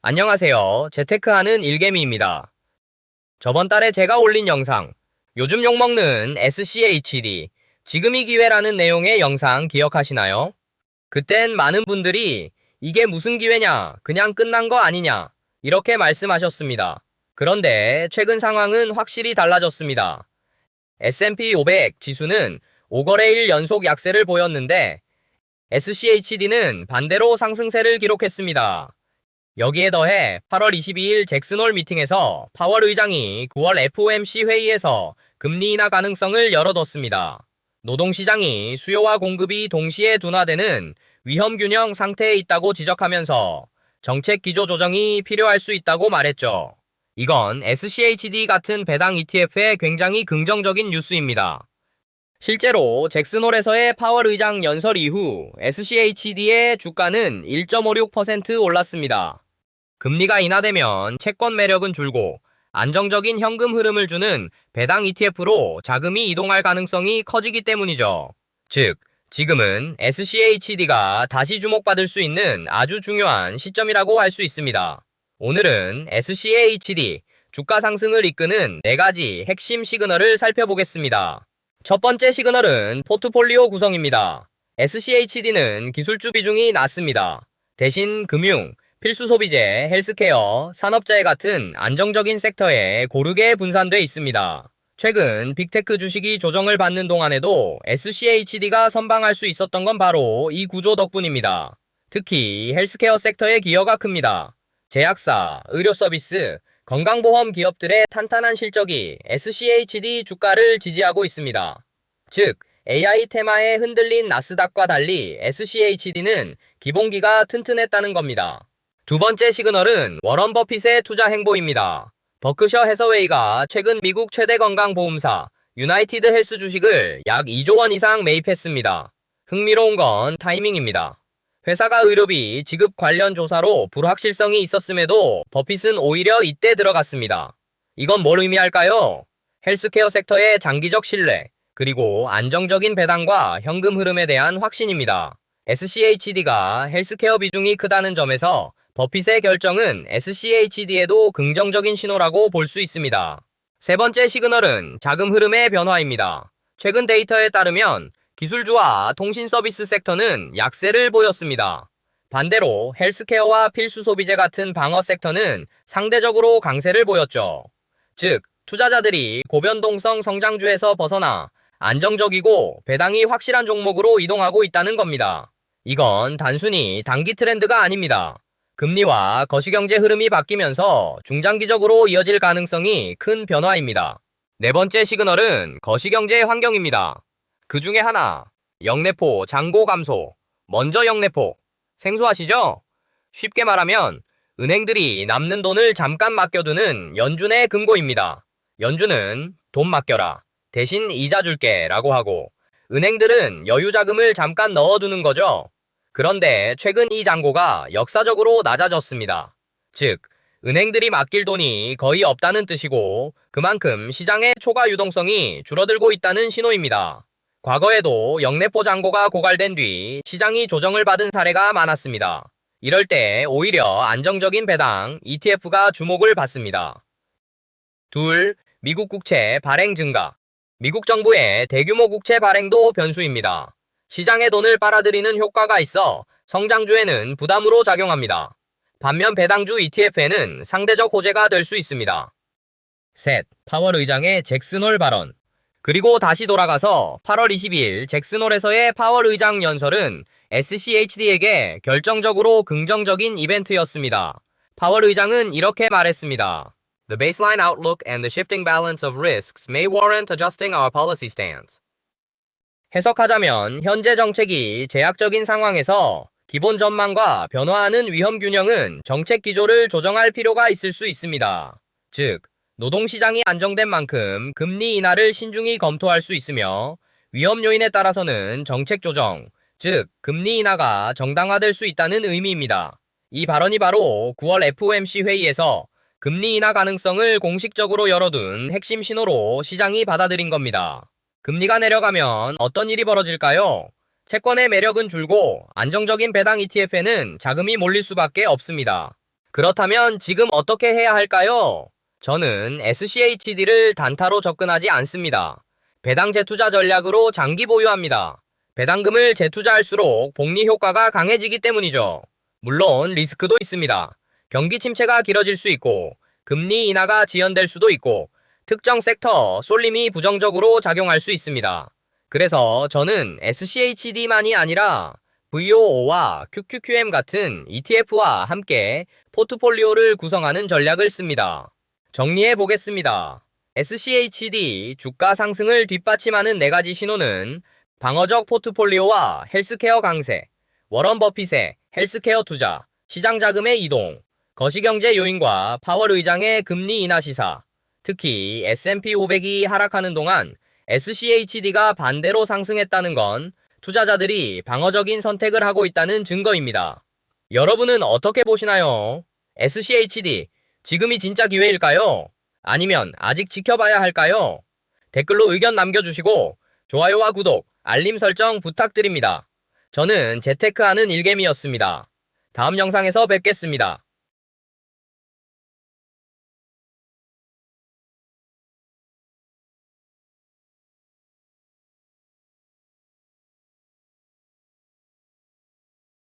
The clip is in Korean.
안녕하세요. 재테크하는 일개미입니다. 저번 달에 제가 올린 영상, 요즘 욕먹는 SCHD, 지금이 기회라는 내용의 영상 기억하시나요? 그땐 많은 분들이 이게 무슨 기회냐, 그냥 끝난 거 아니냐, 이렇게 말씀하셨습니다. 그런데 최근 상황은 확실히 달라졌습니다. S&P 500 지수는 5거래일 연속 약세를 보였는데 SCHD는 반대로 상승세를 기록했습니다. 여기에 더해 8월 22일 잭슨홀 미팅에서 파월 의장이 9월 FOMC 회의에서 금리 인하 가능성을 열어뒀습니다. 노동시장이 수요와 공급이 동시에 둔화되는 위험균형 상태에 있다고 지적하면서 정책 기조 조정이 필요할 수 있다고 말했죠. 이건 SCHD 같은 배당 ETF에 굉장히 긍정적인 뉴스입니다. 실제로 잭슨홀에서의 파월 의장 연설 이후 SCHD의 주가는 1.56% 올랐습니다. 금리가 인하되면 채권 매력은 줄고 안정적인 현금 흐름을 주는 배당 ETF로 자금이 이동할 가능성이 커지기 때문이죠. 즉, 지금은 SCHD가 다시 주목받을 수 있는 아주 중요한 시점이라고 할 수 있습니다. 오늘은 SCHD 주가 상승을 이끄는 4가지 핵심 시그널을 살펴보겠습니다. 첫 번째 시그널은 포트폴리오 구성입니다. SCHD는 기술주 비중이 낮습니다. 대신 금융, 필수 소비재, 헬스케어, 산업재해 같은 안정적인 섹터에 고르게 분산돼 있습니다. 최근 빅테크 주식이 조정을 받는 동안에도 SCHD가 선방할 수 있었던 건 바로 이 구조 덕분입니다. 특히 헬스케어 섹터의 기여가 큽니다. 제약사, 의료서비스, 건강보험 기업들의 탄탄한 실적이 SCHD 주가를 지지하고 있습니다. 즉, AI 테마에 흔들린 나스닥과 달리 SCHD는 기본기가 튼튼했다는 겁니다. 두 번째 시그널은 워런 버핏의 투자 행보입니다. 버크셔 해서웨이가 최근 미국 최대 건강보험사 유나이티드 헬스 주식을 약 2조 원 이상 매입했습니다. 흥미로운 건 타이밍입니다. 회사가 의료비 지급 관련 조사로 불확실성이 있었음에도 버핏은 오히려 이때 들어갔습니다. 이건 뭘 의미할까요? 헬스케어 섹터의 장기적 신뢰, 그리고 안정적인 배당과 현금 흐름에 대한 확신입니다. SCHD가 헬스케어 비중이 크다는 점에서 버핏의 결정은 SCHD에도 긍정적인 신호라고 볼 수 있습니다. 세 번째 시그널은 자금 흐름의 변화입니다. 최근 데이터에 따르면 기술주와 통신 서비스 섹터는 약세를 보였습니다. 반대로 헬스케어와 필수 소비재 같은 방어 섹터는 상대적으로 강세를 보였죠. 즉, 투자자들이 고변동성 성장주에서 벗어나 안정적이고 배당이 확실한 종목으로 이동하고 있다는 겁니다. 이건 단순히 단기 트렌드가 아닙니다. 금리와 거시경제 흐름이 바뀌면서 중장기적으로 이어질 가능성이 큰 변화입니다. 네 번째 시그널은 거시경제 환경입니다. 그 중에 하나, 영내포 잔고 감소. 먼저 영내포. 생소하시죠? 쉽게 말하면 은행들이 남는 돈을 잠깐 맡겨두는 연준의 금고입니다. 연준은 돈 맡겨라, 대신 이자 줄게 라고 하고, 은행들은 여유 자금을 잠깐 넣어두는 거죠. 그런데 최근 이 잔고가 역사적으로 낮아졌습니다. 즉, 은행들이 맡길 돈이 거의 없다는 뜻이고, 그만큼 시장의 초과 유동성이 줄어들고 있다는 신호입니다. 과거에도 영내포 잔고가 고갈된 뒤 시장이 조정을 받은 사례가 많았습니다. 이럴 때 오히려 안정적인 배당, ETF가 주목을 받습니다. 둘, 미국 국채 발행 증가. 미국 정부의 대규모 국채 발행도 변수입니다. 시장에 돈을 빨아들이는 효과가 있어 성장주에는 부담으로 작용합니다. 반면 배당주 ETF에는 상대적 호재가 될 수 있습니다. 셋, 파월 의장의 잭슨홀 발언. 그리고 다시 돌아가서 8월 22일 잭슨홀에서의 파월 의장 연설은 SCHD에게 결정적으로 긍정적인 이벤트였습니다. 파월 의장은 이렇게 말했습니다. The baseline outlook and the shifting balance of risks may warrant adjusting our policy stance. 해석하자면 현재 정책이 제약적인 상황에서 기본 전망과 변화하는 위험 균형은 정책 기조를 조정할 필요가 있을 수 있습니다. 즉, 노동시장이 안정된 만큼 금리 인하를 신중히 검토할 수 있으며 위험 요인에 따라서는 정책 조정, 즉 금리 인하가 정당화될 수 있다는 의미입니다. 이 발언이 바로 9월 FOMC 회의에서 금리 인하 가능성을 공식적으로 열어둔 핵심 신호로 시장이 받아들인 겁니다. 금리가 내려가면 어떤 일이 벌어질까요? 채권의 매력은 줄고 안정적인 배당 ETF에는 자금이 몰릴 수밖에 없습니다. 그렇다면 지금 어떻게 해야 할까요? 저는 SCHD를 단타로 접근하지 않습니다. 배당 재투자 전략으로 장기 보유합니다. 배당금을 재투자할수록 복리 효과가 강해지기 때문이죠. 물론 리스크도 있습니다. 경기 침체가 길어질 수 있고, 금리 인하가 지연될 수도 있고, 특정 섹터 쏠림이 부정적으로 작용할 수 있습니다. 그래서 저는 SCHD만이 아니라 VOO와 QQQM 같은 ETF와 함께 포트폴리오를 구성하는 전략을 씁니다. 정리해 보겠습니다. SCHD 주가 상승을 뒷받침하는 4가지 신호는 방어적 포트폴리오와 헬스케어 강세, 워런 버핏의 헬스케어 투자, 시장 자금의 이동, 거시경제 요인과 파월 의장의 금리 인하 시사, 특히 S&P 500이 하락하는 동안 SCHD가 반대로 상승했다는 건 투자자들이 방어적인 선택을 하고 있다는 증거입니다. 여러분은 어떻게 보시나요? SCHD, 지금이 진짜 기회일까요? 아니면 아직 지켜봐야 할까요? 댓글로 의견 남겨주시고 좋아요와 구독, 알림 설정 부탁드립니다. 저는 재테크하는 일개미였습니다. 다음 영상에서 뵙겠습니다.